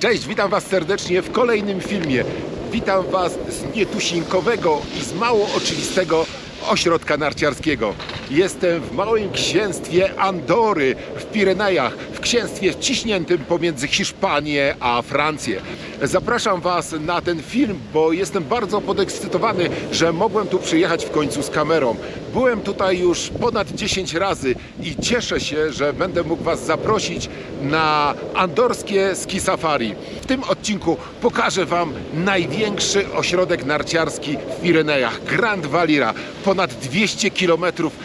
Cześć, witam Was serdecznie w kolejnym filmie. Witam Was z nietuzinkowego i z mało oczywistego ośrodka narciarskiego. Jestem w małym księstwie Andory w Pirenejach, w księstwie wciśniętym pomiędzy Hiszpanię a Francję. Zapraszam Was na ten film, bo jestem bardzo podekscytowany, że mogłem tu przyjechać w końcu z kamerą. Byłem tutaj już ponad 10 razy i cieszę się, że będę mógł Was zaprosić na andorskie ski safari. W tym odcinku pokażę Wam największy ośrodek narciarski w Pirenejach, Grand Valira. Ponad 200 km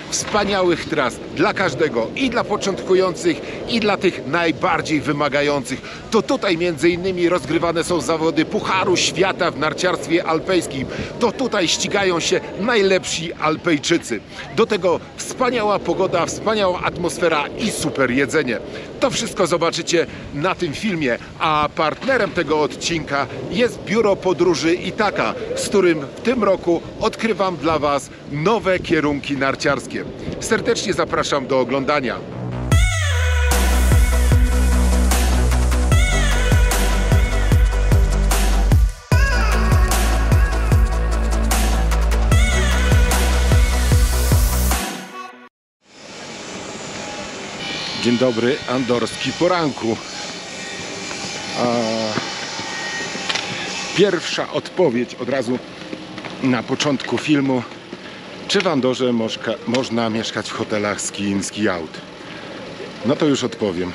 wspaniałych tras dla każdego, i dla początkujących, i dla tych najbardziej wymagających. To tutaj między innymi rozgrywane są zawody Pucharu Świata w narciarstwie alpejskim. To tutaj ścigają się najlepsi Alpejczycy. Do tego wspaniała pogoda, wspaniała atmosfera i super jedzenie. To wszystko zobaczycie na tym filmie, a partnerem tego odcinka jest Biuro Podróży Itaka, z którym w tym roku odkrywam dla Was nowe kierunki narciarskie. Serdecznie zapraszam do oglądania. Dzień dobry, andorski poranku. Pierwsza odpowiedź od razu na początku filmu. Czy w Andorze można mieszkać w hotelach ski in, ski out? No to już odpowiem.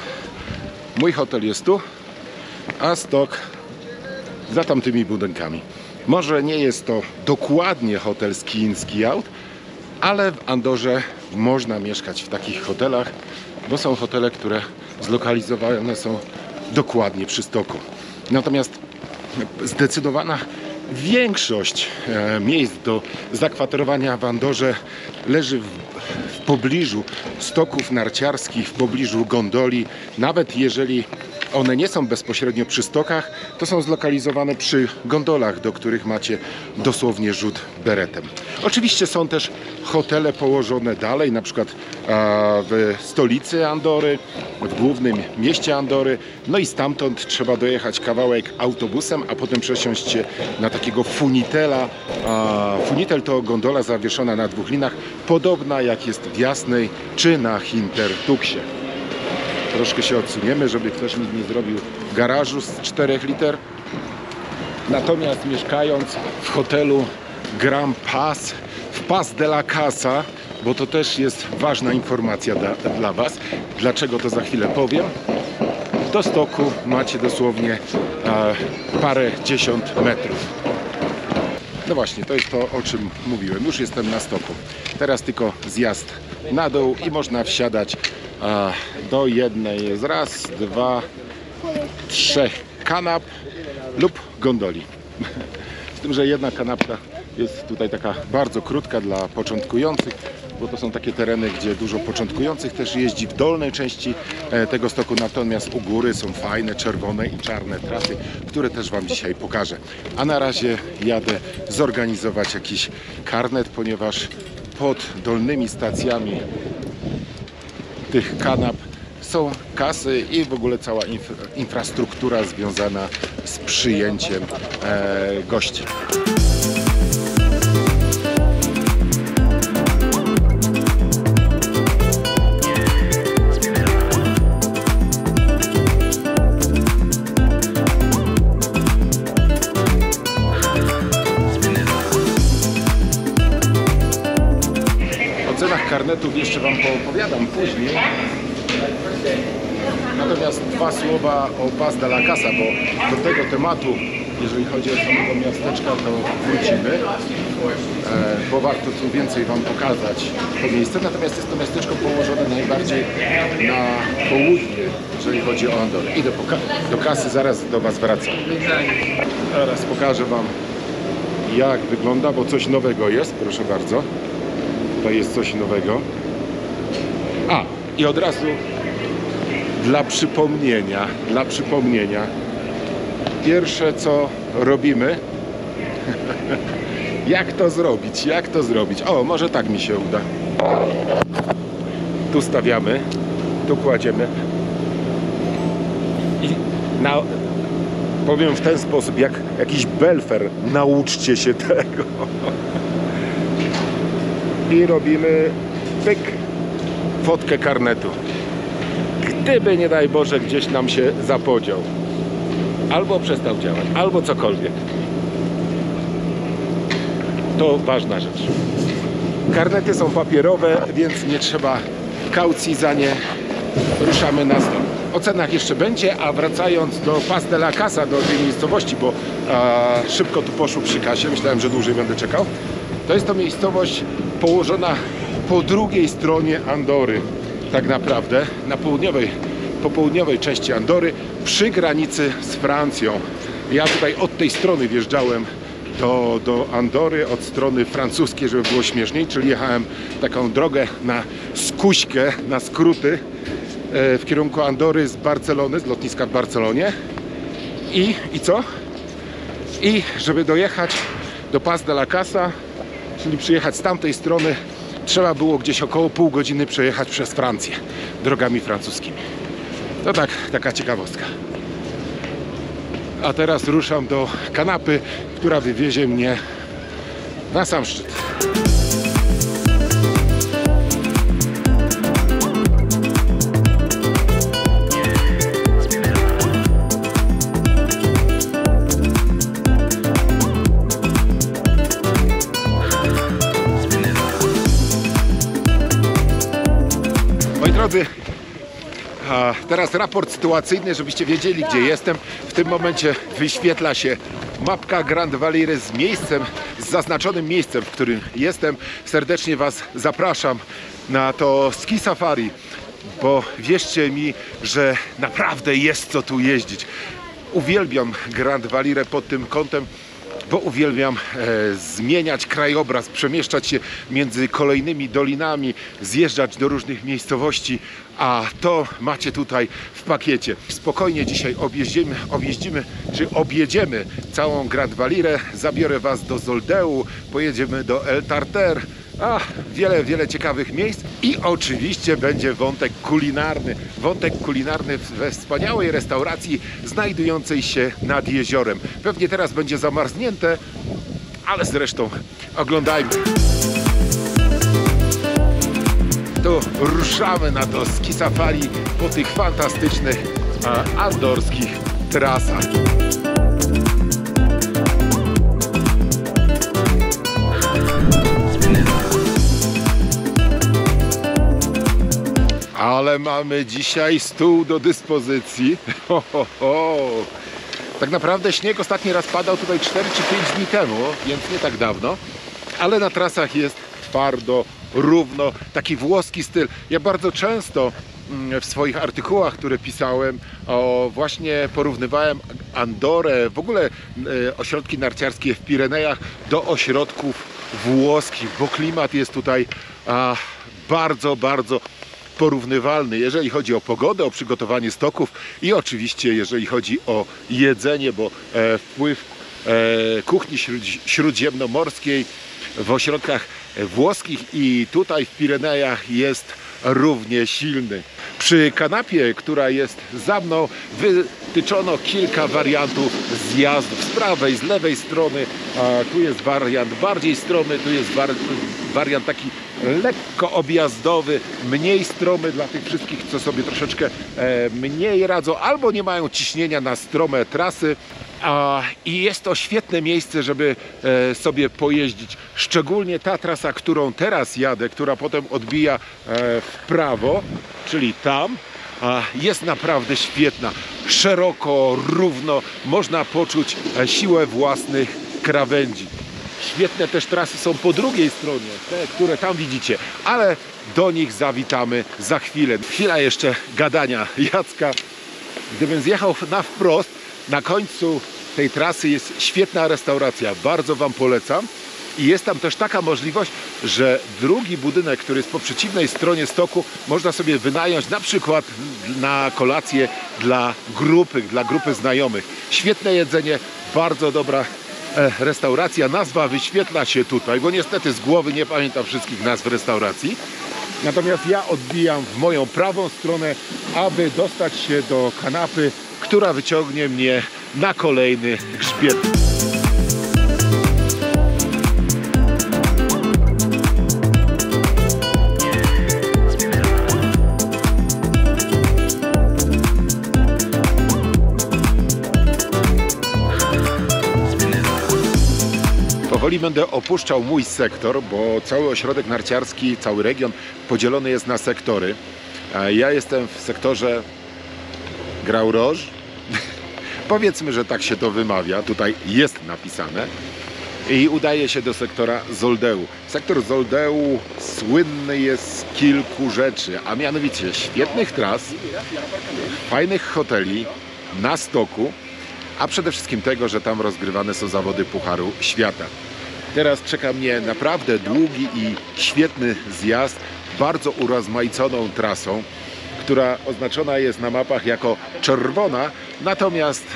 Mój hotel jest tu, a stok za tamtymi budynkami. Może nie jest to dokładnie hotel ski in, ski out, ale w Andorze można mieszkać w takich hotelach, bo są hotele, które zlokalizowane są dokładnie przy stoku. Natomiast zdecydowana większość miejsc do zakwaterowania w Andorze leży w pobliżu stoków narciarskich, w pobliżu gondoli. Nawet jeżeli one nie są bezpośrednio przy stokach, to są zlokalizowane przy gondolach, do których macie dosłownie rzut beretem. Oczywiście są też hotele położone dalej, na przykład w stolicy Andory, w głównym mieście Andory. No i stamtąd trzeba dojechać kawałek autobusem, a potem przesiąść się na takiego funitela. Funitel to gondola zawieszona na dwóch linach, podobna jak jest w Jasnej czy na Hintertux-ie. Troszkę się odsuniemy, żeby ktoś mi nie zrobił garażu z 4 liter. Natomiast mieszkając w hotelu Grand Pas, w Pas de la Casa, bo to też jest ważna informacja dla Was, dlaczego to za chwilę powiem, do stoku macie dosłownie parę dziesiąt metrów. No właśnie, to jest to, o czym mówiłem. Już jestem na stoku. Teraz tylko zjazd na dół i można wsiadać do jednej z raz, dwa, trzech kanap lub gondoli. Z tym, że jedna kanapka jest tutaj taka bardzo krótka dla początkujących, bo to są takie tereny, gdzie dużo początkujących też jeździ w dolnej części tego stoku, natomiast u góry są fajne czerwone i czarne trasy, które też Wam dzisiaj pokażę. A na razie jadę zorganizować jakiś karnet, ponieważ pod dolnymi stacjami tych kanap są kasy i w ogóle cała infrastruktura związana z przyjęciem gości. O cenach karnetów jeszcze Wam poopowiadam później. Natomiast dwa słowa o Pas de la Casa, bo do tego tematu, jeżeli chodzi o samego miasteczka, to wrócimy, bo warto tu więcej Wam pokazać to miejsce. Natomiast jest to miasteczko położone najbardziej na południe, jeżeli chodzi o Andorę. Idę do kasy, zaraz do Was wracam. Teraz pokażę Wam, jak wygląda, bo coś nowego jest, proszę bardzo. To jest coś nowego. I od razu dla przypomnienia, pierwsze co robimy, jak to zrobić? O, może tak mi się uda. Tu stawiamy, tu kładziemy i Powiem w ten sposób, jak jakiś belfer, nauczcie się tego. I robimy pyk, fotkę karnetu. Gdyby, nie daj Boże, gdzieś nam się zapodział, albo przestał działać, albo cokolwiek, to ważna rzecz. Karnety są papierowe, więc nie trzeba kaucji za nie. Ruszamy na start. O cenach jeszcze będzie, a wracając do Pas de la Casa, do tej miejscowości, bo szybko tu poszło przy kasie, myślałem, że dłużej będę czekał. To jest to miejscowość położona po drugiej stronie Andory, tak naprawdę, po południowej części Andory, przy granicy z Francją. Ja tutaj od tej strony wjeżdżałem do Andory, od strony francuskiej, żeby było śmieszniej, czyli jechałem taką drogę na skuśkę, na skróty w kierunku Andory z Barcelony, z lotniska w Barcelonie. I co? I żeby dojechać do Pas de la Casa, czyli przyjechać z tamtej strony, trzeba było gdzieś około pół godziny przejechać przez Francję drogami francuskimi. To tak, taka ciekawostka. A teraz ruszam do kanapy, która wywiezie mnie na sam szczyt. Moi drodzy, a teraz raport sytuacyjny, żebyście wiedzieli, gdzie jestem. W tym momencie wyświetla się mapka Grand Valiry z miejscem, z zaznaczonym miejscem, w którym jestem. Serdecznie Was zapraszam na to ski safari, bo wierzcie mi, że naprawdę jest co tu jeździć. Uwielbiam Grand Valirę pod tym kątem, bo uwielbiam zmieniać krajobraz, przemieszczać się między kolejnymi dolinami, zjeżdżać do różnych miejscowości, a to macie tutaj w pakiecie. Spokojnie dzisiaj objedziemy całą Grand Valirę, zabiorę Was do Zoldeu, pojedziemy do El Tarter, wiele ciekawych miejsc i oczywiście będzie wątek kulinarny we wspaniałej restauracji znajdującej się nad jeziorem. Pewnie teraz będzie zamarznięte, ale zresztą oglądajmy. To ruszamy na to ski safari po tych fantastycznych andorskich trasach. Ale mamy dzisiaj stół do dyspozycji. Tak naprawdę śnieg ostatni raz padał tutaj 4 czy 5 dni temu, więc nie tak dawno. Ale na trasach jest twardo, równo, taki włoski styl. Ja bardzo często w swoich artykułach, które pisałem, właśnie porównywałem Andorę, w ogóle ośrodki narciarskie w Pirenejach do ośrodków włoskich, bo klimat jest tutaj bardzo porównywalny, jeżeli chodzi o pogodę, o przygotowanie stoków i oczywiście jeżeli chodzi o jedzenie, bo wpływ kuchni śródziemnomorskiej w ośrodkach włoskich i tutaj w Pirenejach jest równie silny. Przy kanapie, która jest za mną, wytyczono kilka wariantów zjazdów z prawej, z lewej strony. Tu jest wariant bardziej stromy, tu jest wariant taki lekko objazdowy, mniej stromy dla tych wszystkich, co sobie troszeczkę mniej radzą albo nie mają ciśnienia na strome trasy. I jest to świetne miejsce, żeby sobie pojeździć. Szczególnie ta trasa, którą teraz jadę, która potem odbija w prawo, czyli tam, jest naprawdę świetna. Szeroko, równo, można poczuć siłę własnych krawędzi. Świetne też trasy są po drugiej stronie, te, które tam widzicie, ale do nich zawitamy za chwilę. Chwila jeszcze gadania Jacka. Gdybym zjechał na wprost, na końcu tej trasy jest świetna restauracja, bardzo Wam polecam. I jest tam też taka możliwość, że drugi budynek, który jest po przeciwnej stronie stoku, można sobie wynająć na przykład na kolację dla grupy znajomych. Świetne jedzenie, bardzo dobra restauracja. Nazwa wyświetla się tutaj, bo niestety z głowy nie pamiętam wszystkich nazw restauracji. Natomiast ja odbijam w moją prawą stronę, aby dostać się do kanapy, która wyciągnie mnie na kolejny grzbiet. Powoli będę opuszczał mój sektor, bo cały ośrodek narciarski, cały region podzielony jest na sektory. Ja jestem w sektorze Grau Roche. Powiedzmy, że tak się to wymawia. Tutaj jest napisane. I udaję się do sektora Zoldeu. Sektor Zoldeu słynny jest z kilku rzeczy, a mianowicie świetnych tras, fajnych hoteli na stoku, a przede wszystkim tego, że tam rozgrywane są zawody Pucharu Świata. Teraz czeka mnie naprawdę długi i świetny zjazd, bardzo urozmaiconą trasą, która oznaczona jest na mapach jako czerwona, natomiast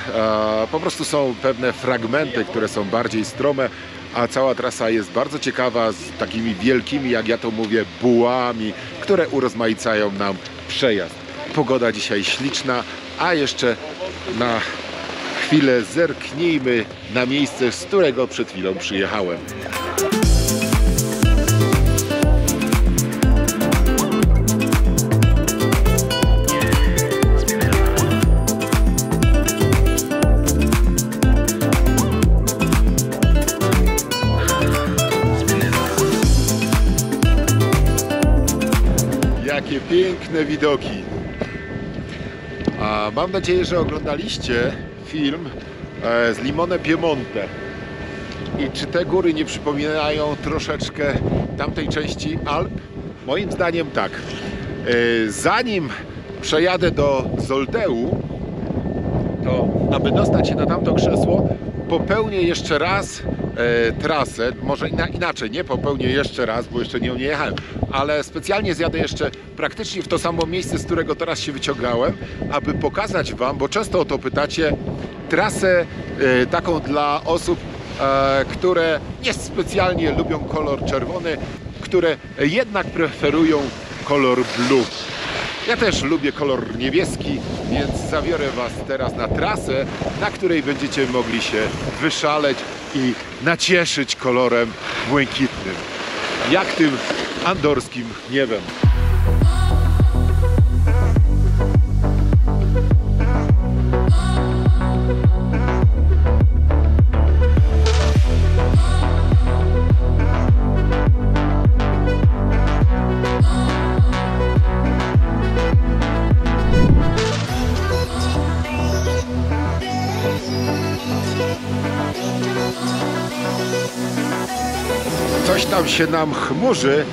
po prostu są pewne fragmenty, które są bardziej strome, a cała trasa jest bardzo ciekawa, z takimi wielkimi, jak ja to mówię, bułami, które urozmaicają nam przejazd. Pogoda dzisiaj śliczna, a jeszcze na chwilę zerknijmy na miejsce, z którego przed chwilą przyjechałem. Jakie piękne widoki! Mam nadzieję, że oglądaliście film z Limone Piemonte. I czy te góry nie przypominają troszeczkę tamtej części Alp? Moim zdaniem tak. Zanim przejadę do Zoldeu, to aby dostać się na tamto krzesło, popełnię jeszcze raz trasę, może inaczej, nie popełnię jeszcze raz, bo jeszcze nią nie jechałem, ale specjalnie zjadę jeszcze praktycznie w to samo miejsce, z którego teraz się wyciągałem, aby pokazać Wam, bo często o to pytacie, trasę taką dla osób, które nie specjalnie lubią kolor czerwony, które jednak preferują kolor blue. Ja też lubię kolor niebieski, więc zabiorę Was teraz na trasę, na której będziecie mogli się wyszaleć i nacieszyć kolorem błękitnym, jak tym andorskim niebem. Coś tam się nam chmurzy,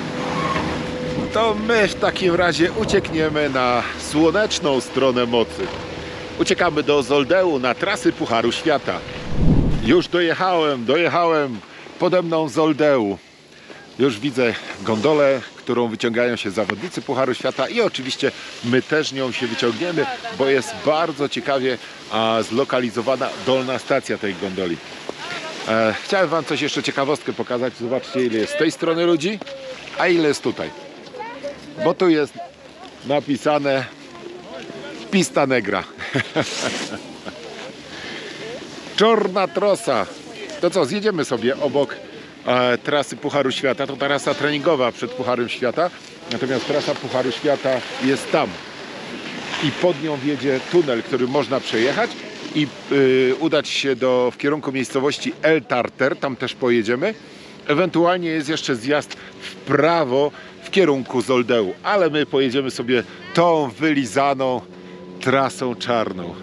to my w takim razie uciekniemy na słoneczną stronę mocy. Uciekamy do Zoldeu na trasy Pucharu Świata. Już dojechałem, pode mną Zoldeu. Już widzę gondolę, którą wyciągają się zawodnicy Pucharu Świata i oczywiście my też nią się wyciągniemy, bo jest bardzo ciekawie zlokalizowana dolna stacja tej gondoli. Chciałem Wam coś jeszcze ciekawostkę pokazać. Zobaczcie, ile jest z tej strony ludzi, a ile jest tutaj. Bo tu jest napisane Pista Negra. Czarna trosa. To co, zjedziemy sobie obok trasy Pucharu Świata. To trasa treningowa przed Pucharem Świata. Natomiast trasa Pucharu Świata jest tam. I pod nią wiedzie tunel, który można przejechać i udać się w kierunku miejscowości El Tarter, tam też pojedziemy. Ewentualnie jest jeszcze zjazd w prawo w kierunku Zoldeu, ale my pojedziemy sobie tą wylizaną trasą czarną.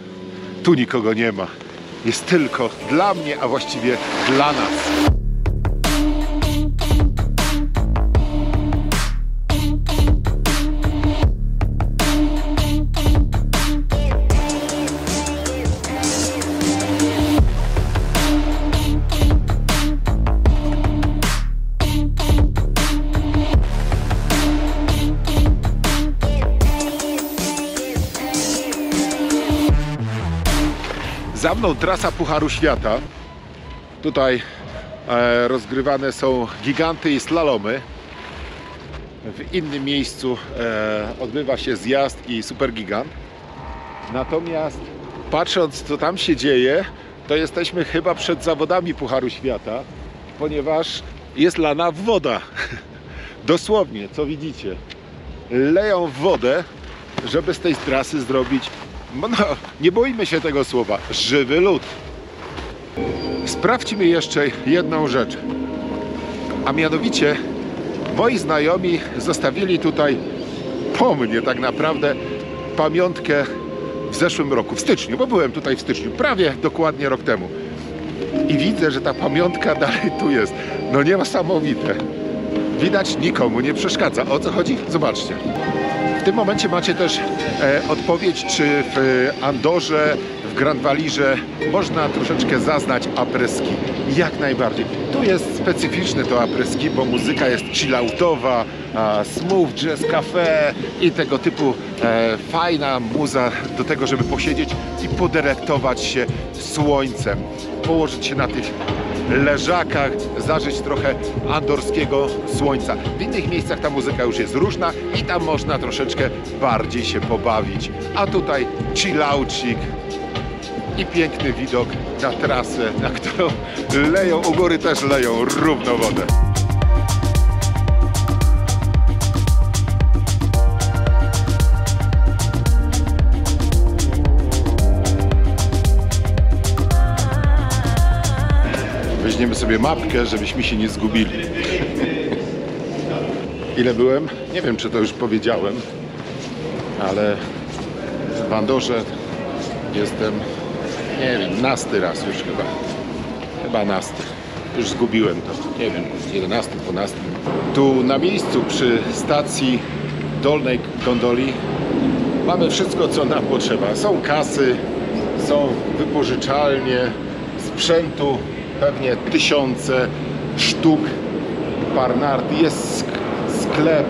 Tu nikogo nie ma. Jest tylko dla mnie, a właściwie dla nas. Za mną trasa Pucharu Świata. Tutaj rozgrywane są giganty i slalomy. W innym miejscu odbywa się zjazd i supergigant. Natomiast patrząc co tam się dzieje, to jesteśmy chyba przed zawodami Pucharu Świata, ponieważ jest lana woda. Dosłownie, co widzicie. Leją wodę, żeby z tej trasy zrobić, no nie boimy się tego słowa, żywy lód. Sprawdźmy jeszcze jedną rzecz. A mianowicie moi znajomi zostawili tutaj po mnie tak naprawdę pamiątkę w zeszłym roku, w styczniu, bo byłem tutaj w styczniu, prawie dokładnie rok temu. I widzę, że ta pamiątka dalej tu jest. No niesamowite. Widać, nikomu nie przeszkadza. O co chodzi? Zobaczcie. W tym momencie macie też odpowiedź, czy w Andorze, w Grandwalirze można troszeczkę zaznać après-ski. Jak najbardziej. Tu jest specyficzne to après-ski, bo muzyka jest chilloutowa, smooth jazz cafe i tego typu fajna muza do tego, żeby posiedzieć i podelektować się słońcem. Położyć się na tych leżakach, zażyć trochę andorskiego słońca. W innych miejscach ta muzyka już jest różna i tam można troszeczkę bardziej się pobawić. A tutaj chillaucik i piękny widok na trasę, na którą leją, u góry też leją równo wodę. Weźmiemy sobie mapkę, żebyśmy się nie zgubili. Ile byłem? Nie wiem, czy to już powiedziałem, ale w Andorze jestem, nie wiem, 12 raz już chyba. Chyba 12. Już zgubiłem to. Nie wiem, 11, 12. Tu na miejscu przy stacji Dolnej Gondoli mamy wszystko, co nam potrzeba. Są kasy, są wypożyczalnie, sprzętu pewnie tysiące sztuk par nart, jest sklep,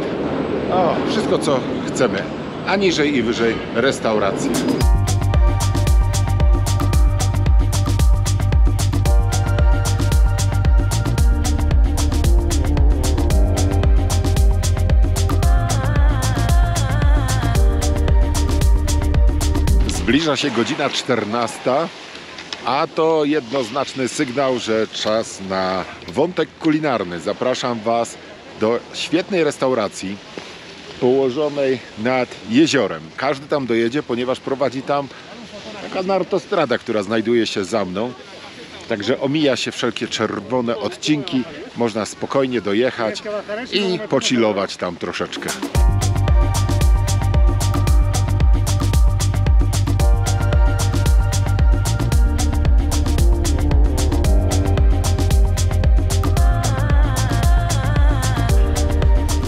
wszystko co chcemy, a niżej i wyżej restauracje. Zbliża się godzina 14. A to jednoznaczny sygnał, że czas na wątek kulinarny. Zapraszam Was do świetnej restauracji położonej nad jeziorem. Każdy tam dojedzie, ponieważ prowadzi tam taka autostrada, która znajduje się za mną. Także omija się wszelkie czerwone odcinki. Można spokojnie dojechać i pochillować tam troszeczkę.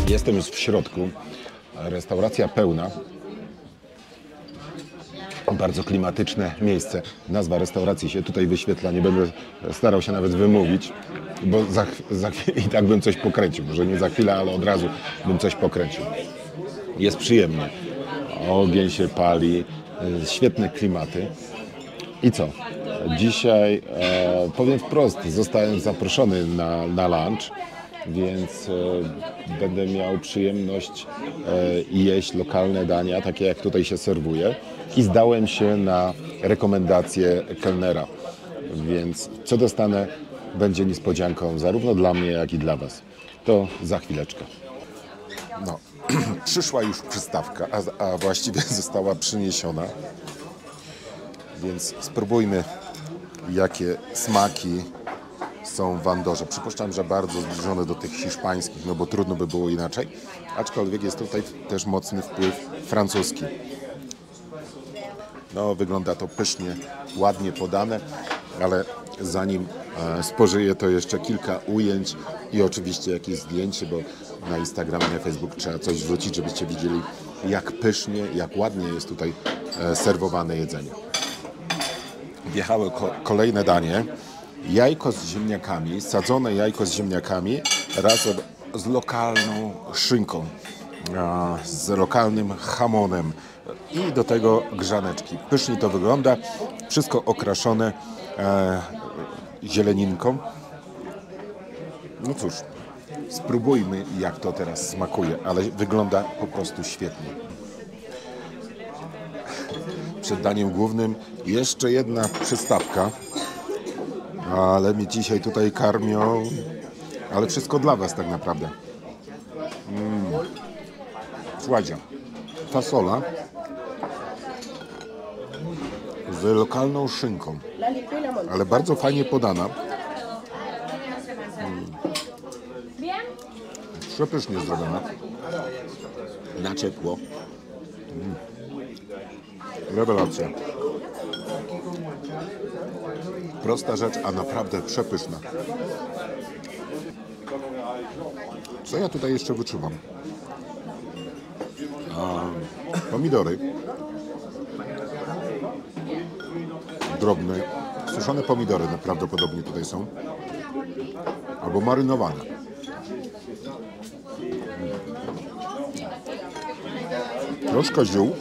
Jestem już w środku, restauracja pełna, bardzo klimatyczne miejsce. Nazwa restauracji się tutaj wyświetla, nie będę starał się nawet wymówić, bo za chwilę i tak bym coś pokręcił, może nie za chwilę, ale od razu bym coś pokręcił. Jest przyjemnie, ogień się pali, świetne klimaty. I co? Dzisiaj, powiem wprost, zostałem zaproszony na lunch. Więc będę miał przyjemność jeść lokalne dania, takie jak tutaj się serwuje. I zdałem się na rekomendację kelnera. Więc co dostanę, będzie niespodzianką zarówno dla mnie, jak i dla Was. To za chwileczkę. No, przyszła już przystawka, a właściwie została przyniesiona. Więc spróbujmy, jakie smaki są w Andorze. Przypuszczam, że bardzo zbliżone do tych hiszpańskich, no bo trudno by było inaczej. Aczkolwiek jest tutaj też mocny wpływ francuski. No, wygląda to pysznie, ładnie podane, ale zanim spożyję, to jeszcze kilka ujęć i oczywiście jakieś zdjęcie, bo na Instagramie, na Facebook trzeba coś wrzucić, żebyście widzieli, jak pysznie, jak ładnie jest tutaj serwowane jedzenie. Wjechały kolejne danie. Jajko z ziemniakami, sadzone jajko z ziemniakami razem z lokalną szynką, z lokalnym hamonem i do tego grzaneczki. Pysznie to wygląda, wszystko okraszone zieleninką. No cóż, spróbujmy, jak to teraz smakuje, ale wygląda po prostu świetnie. przed daniem głównym jeszcze jedna przystawka. Ale mnie dzisiaj tutaj karmią. Ale wszystko dla was tak naprawdę. Słuchajcie, fasola z lokalną szynką, ale bardzo fajnie podana. Przepysznie zrobiona. Na ciepło. Rewelacja. Prosta rzecz, a naprawdę przepyszna. Co ja tutaj jeszcze wyczuwam? Pomidory. Drobne, suszone pomidory prawdopodobnie tutaj są. Albo marynowane. Troszkę ziół.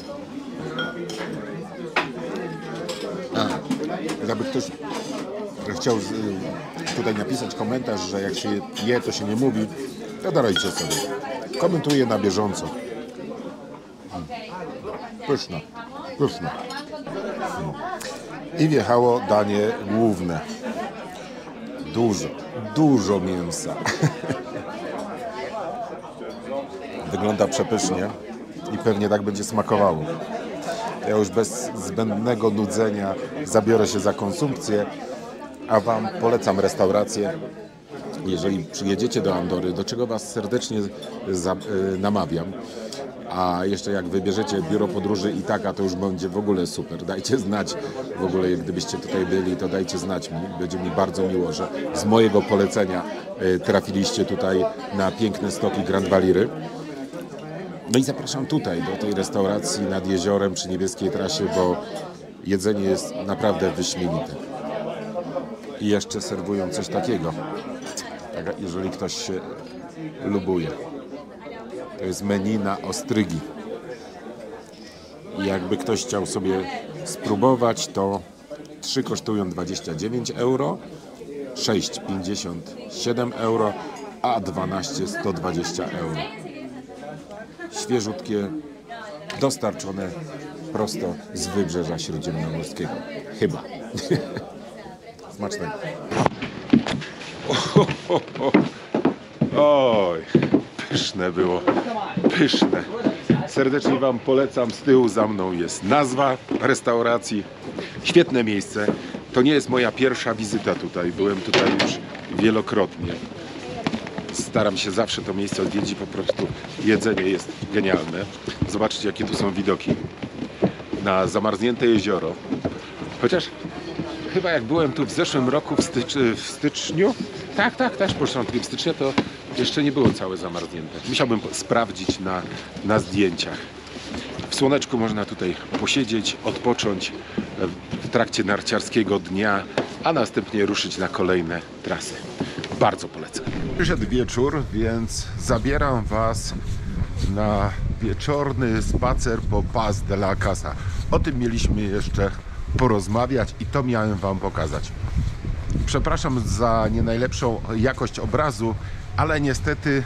Jakby ktoś chciał tutaj napisać komentarz, że jak się je, to się nie mówi, to dajcie sobie. Komentuję na bieżąco. Pyszne, pyszne. I wjechało danie główne. Dużo mięsa. Wygląda przepysznie i pewnie tak będzie smakowało. Ja już bez zbędnego nudzenia zabiorę się za konsumpcję, a wam polecam restaurację. Jeżeli przyjedziecie do Andory, do czego was serdecznie namawiam, a jeszcze jak wybierzecie biuro podróży Itaka, to już będzie w ogóle super. Dajcie znać w ogóle, gdybyście tutaj byli, to dajcie znać mi. Będzie mi bardzo miło, że z mojego polecenia trafiliście tutaj na piękne stoki Grand Valiry. No i zapraszam tutaj, do tej restauracji nad jeziorem przy Niebieskiej Trasie, bo jedzenie jest naprawdę wyśmienite. I jeszcze serwują coś takiego, jeżeli ktoś się lubuje. To jest menu na ostrygi. I jakby ktoś chciał sobie spróbować, to 3 kosztują 29 euro, 6 57 euro, a 12 120 euro. Świeżutkie, dostarczone prosto z wybrzeża śródziemnomorskiego. Chyba. Smacznego. Oj, pyszne było. Pyszne. Serdecznie wam polecam. Z tyłu za mną jest nazwa restauracji. Świetne miejsce. To nie jest moja pierwsza wizyta tutaj. Byłem tutaj już wielokrotnie. Staram się zawsze to miejsce odwiedzić, po prostu jedzenie jest genialne. Zobaczcie, jakie tu są widoki na zamarznięte jezioro. Chociaż chyba jak byłem tu w zeszłym roku w styczniu, tak, też początkiem stycznia, to jeszcze nie było całe zamarznięte. Musiałbym sprawdzić na zdjęciach. W słoneczku można tutaj posiedzieć, odpocząć w trakcie narciarskiego dnia, a następnie ruszyć na kolejne trasy. Bardzo polecam. Przyszedł wieczór, więc zabieram was na wieczorny spacer po Pas de la Casa. O tym mieliśmy jeszcze porozmawiać i to miałem wam pokazać. Przepraszam za nie najlepszą jakość obrazu, ale niestety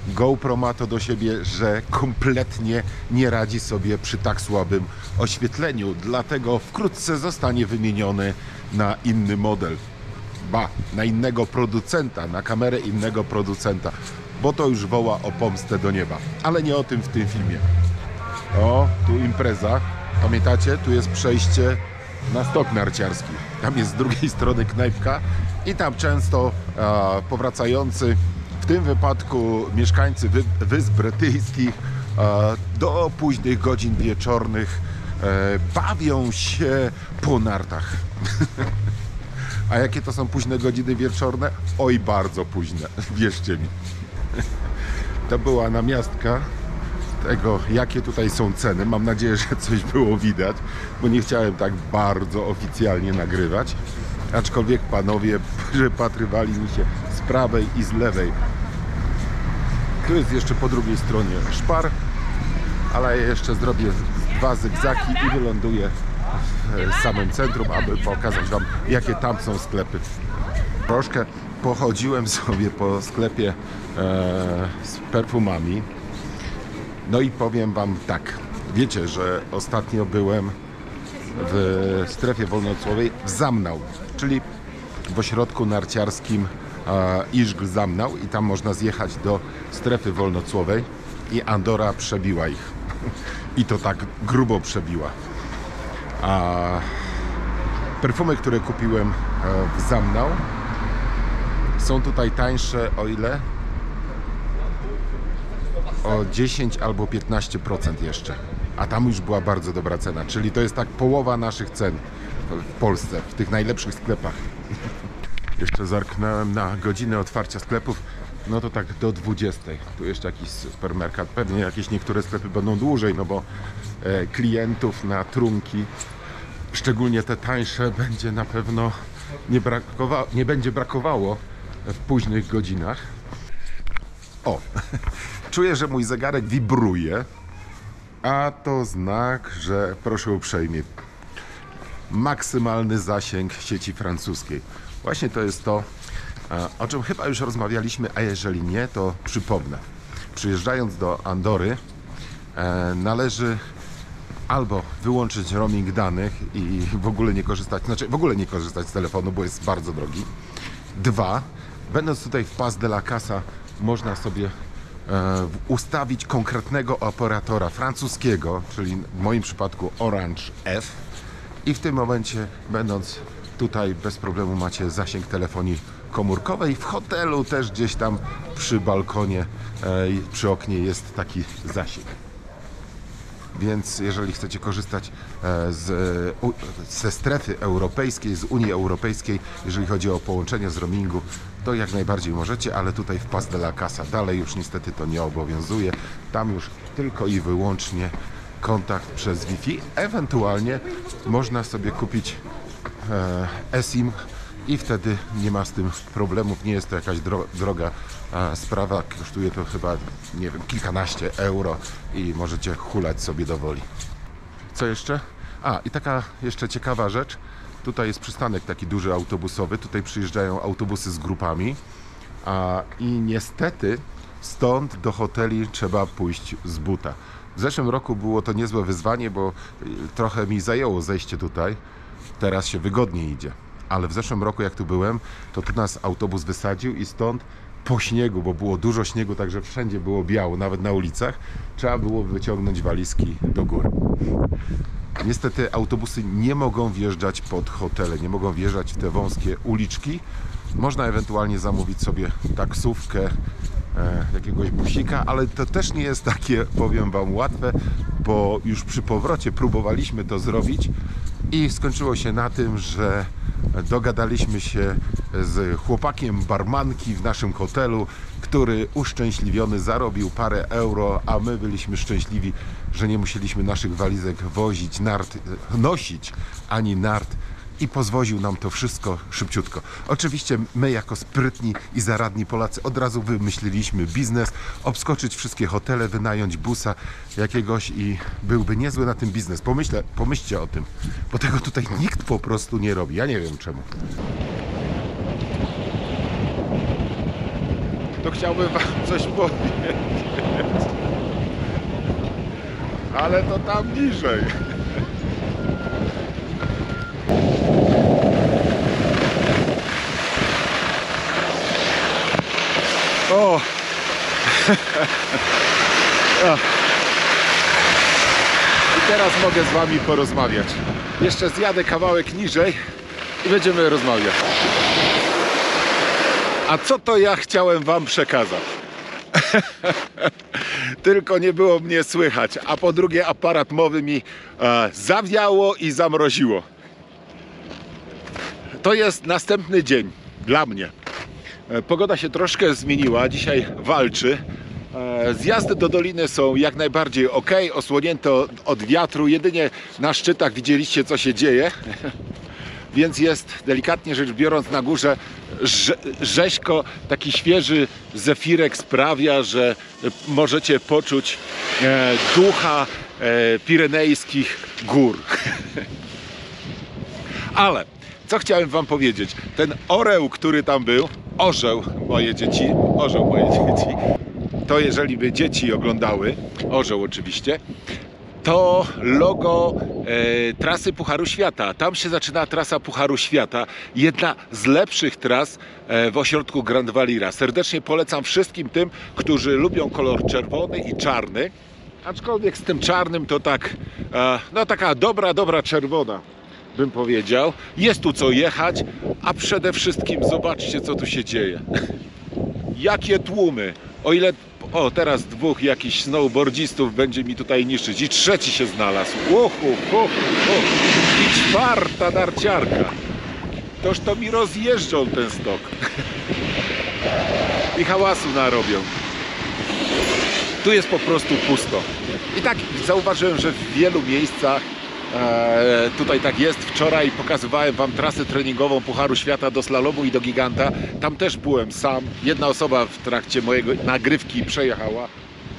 GoPro ma to do siebie, że kompletnie nie radzi sobie przy tak słabym oświetleniu, dlatego wkrótce zostanie wymieniony na inny model. Na innego producenta, na kamerę innego producenta, bo to już woła o pomstę do nieba. Ale nie o tym w tym filmie. O, tu impreza. Pamiętacie? Tu jest przejście na stok narciarski. Tam jest z drugiej strony knajpka i tam często powracający, w tym wypadku mieszkańcy Wysp Brytyjskich, do późnych godzin wieczornych bawią się po nartach. A jakie to są późne godziny wieczorne? Oj, bardzo późne, wierzcie mi. To była namiastka tego, jakie tutaj są ceny. Mam nadzieję, że coś było widać, bo nie chciałem tak bardzo oficjalnie nagrywać. Aczkolwiek panowie przypatrywali mi się z prawej i z lewej. Tu jest jeszcze po drugiej stronie szpar, ale ja jeszcze zrobię 2 zygzaki i wyląduję w samym centrum, aby pokazać wam, jakie tam są sklepy. Troszkę pochodziłem sobie po sklepie z perfumami. No i powiem wam tak, wiecie, że ostatnio byłem w strefie wolnocłowej w Zamnał, czyli w ośrodku narciarskim Iżgl Zamnał i tam można zjechać do strefy wolnocłowej i Andora przebiła ich. I to tak grubo przebiła. A perfumy, które kupiłem w Zamnał, są tutaj tańsze o ile? O 10 albo 15% jeszcze. A tam już była bardzo dobra cena, czyli to jest tak połowa naszych cen w Polsce, w tych najlepszych sklepach. Jeszcze zerknąłem na godzinę otwarcia sklepów, no to tak do 20. Tu jeszcze jakiś supermarket, pewnie jakieś niektóre sklepy będą dłużej, no bo klientów na trunki, szczególnie te tańsze, będzie na pewno nie będzie brakowało w późnych godzinach. O, czuję, że mój zegarek wibruje, a to znak, że proszę uprzejmie, maksymalny zasięg sieci francuskiej. Właśnie to jest to, o czym chyba już rozmawialiśmy, a jeżeli nie, to przypomnę. Przyjeżdżając do Andory, należy albo wyłączyć roaming danych i w ogóle nie korzystać, z telefonu, bo jest bardzo drogi. 2, będąc tutaj w Pas de la Casa, można sobie ustawić konkretnego operatora francuskiego, czyli w moim przypadku Orange F, i w tym momencie, będąc tutaj, bez problemu macie zasięg telefonii komórkowej. W hotelu też gdzieś tam przy balkonie, przy oknie jest taki zasięg. Więc jeżeli chcecie korzystać ze strefy europejskiej, z Unii Europejskiej, jeżeli chodzi o połączenie z roamingu, to jak najbardziej możecie, ale tutaj w Pas de la Casa dalej już niestety to nie obowiązuje. Tam już tylko i wyłącznie kontakt przez Wi-Fi. Ewentualnie można sobie kupić eSIM i wtedy nie ma z tym problemów. Nie jest to jakaś droga sprawa. Kosztuje to chyba, nie wiem, kilkanaście euro i możecie hulać sobie do woli. Co jeszcze? I taka jeszcze ciekawa rzecz. Tutaj jest przystanek taki duży autobusowy. Tutaj przyjeżdżają autobusy z grupami. I niestety stąd do hoteli trzeba pójść z buta. W zeszłym roku było to niezłe wyzwanie, bo trochę mi zajęło zejście tutaj. Teraz się wygodnie idzie. Ale w zeszłym roku, jak tu byłem, to tu nas autobus wysadził i stąd po śniegu, bo było dużo śniegu, także wszędzie było biało, nawet na ulicach, trzeba było wyciągnąć walizki do góry. Niestety autobusy nie mogą wjeżdżać pod hotele, nie mogą wjeżdżać w te wąskie uliczki. Można ewentualnie zamówić sobie taksówkę, jakiegoś busika, ale to też nie jest takie, powiem wam, łatwe, bo już przy powrocie próbowaliśmy to zrobić i skończyło się na tym, że dogadaliśmy się z chłopakiem barmanki w naszym hotelu, który uszczęśliwiony zarobił parę euro, a my byliśmy szczęśliwi, że nie musieliśmy naszych walizek nosić ani nart, i pozwoził nam to wszystko szybciutko. Oczywiście my jako sprytni i zaradni Polacy od razu wymyśliliśmy biznes, obskoczyć wszystkie hotele, wynająć busa jakiegoś i byłby niezły na tym biznes. Pomyślcie o tym, bo tego tutaj nikt po prostu nie robi. Ja nie wiem czemu. To chciałbym wam coś powiedzieć, ale to tam niżej. O! I teraz mogę z wami porozmawiać. Jeszcze zjadę kawałek niżej i będziemy rozmawiać. A co to ja chciałem wam przekazać? Tylko nie było mnie słychać, a po drugie aparat mowy mi zawiało i zamroziło. To jest następny dzień dla mnie. Pogoda się troszkę zmieniła, dzisiaj walczy. Zjazdy do doliny są jak najbardziej ok, osłonięte od wiatru. Jedynie na szczytach widzieliście, co się dzieje. Więc jest, delikatnie rzecz biorąc, na górze rzeźko. Taki świeży zefirek sprawia, że możecie poczuć ducha pirenejskich gór. Ale co chciałem wam powiedzieć? Ten orzeł, który tam był, orzeł moje dzieci, to jeżeli by dzieci oglądały, orzeł oczywiście, to logo trasy Pucharu Świata. Tam się zaczyna trasa Pucharu Świata. Jedna z lepszych tras w ośrodku Grand Valira. Serdecznie polecam wszystkim tym, którzy lubią kolor czerwony i czarny. Aczkolwiek z tym czarnym to tak, no taka dobra czerwona, bym powiedział. Jest tu co jechać, a przede wszystkim zobaczcie, co tu się dzieje. Jakie tłumy. O ile... O, teraz dwóch jakichś snowboardzistów będzie mi tutaj niszczyć. I trzeci się znalazł. I czwarta narciarka. Toż to mi rozjeżdżą ten stok. I hałasu narobią. Tu jest po prostu pusto. I tak zauważyłem, że w wielu miejscach tutaj tak jest. Wczoraj pokazywałem wam trasę treningową Pucharu Świata do slalomu i do giganta. Tam też byłem sam. Jedna osoba w trakcie mojego nagrywki przejechała.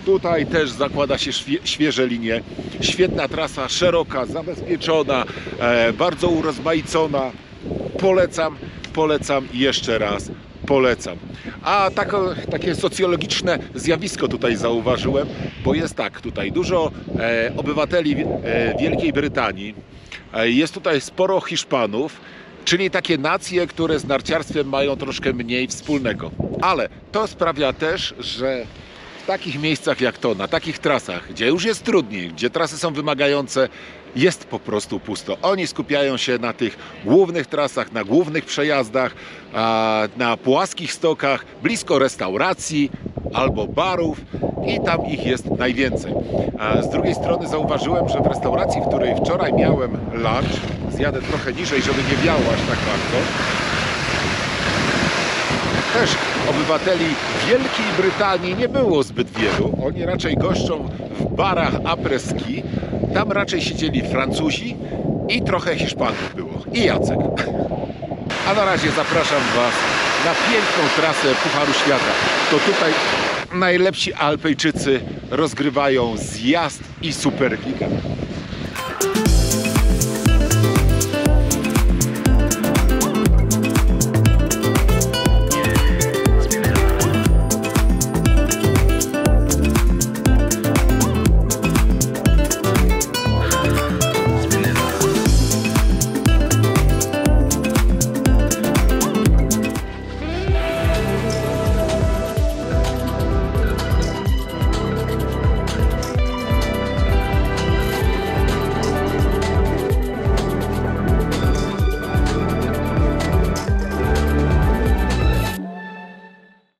Tutaj też zakłada się świeże linie. Świetna trasa, szeroka, zabezpieczona, bardzo urozmaicona. Polecam i jeszcze raz polecam. A takie socjologiczne zjawisko tutaj zauważyłem, bo jest tak, tutaj dużo obywateli Wielkiej Brytanii, jest tutaj sporo Hiszpanów, czyli takie nacje, które z narciarstwem mają troszkę mniej wspólnego. Ale to sprawia też, że w takich miejscach jak to, na takich trasach, gdzie już jest trudniej, gdzie trasy są wymagające, jest po prostu pusto. Oni skupiają się na tych głównych trasach, na głównych przejazdach, na płaskich stokach, blisko restauracji albo barów i tam ich jest najwięcej. Z drugiej strony zauważyłem, że w restauracji, w której wczoraj miałem lunch, zjadę trochę niżej, żeby nie wiało aż tak bardzo, też obywateli Wielkiej Brytanii nie było zbyt wielu. Oni raczej goszczą w barach après-ski. Tam raczej siedzieli Francuzi i trochę Hiszpanów było. I Jacek. A na razie zapraszam was na piękną trasę Pucharu Świata. To tutaj najlepsi Alpejczycy rozgrywają zjazd i superligę.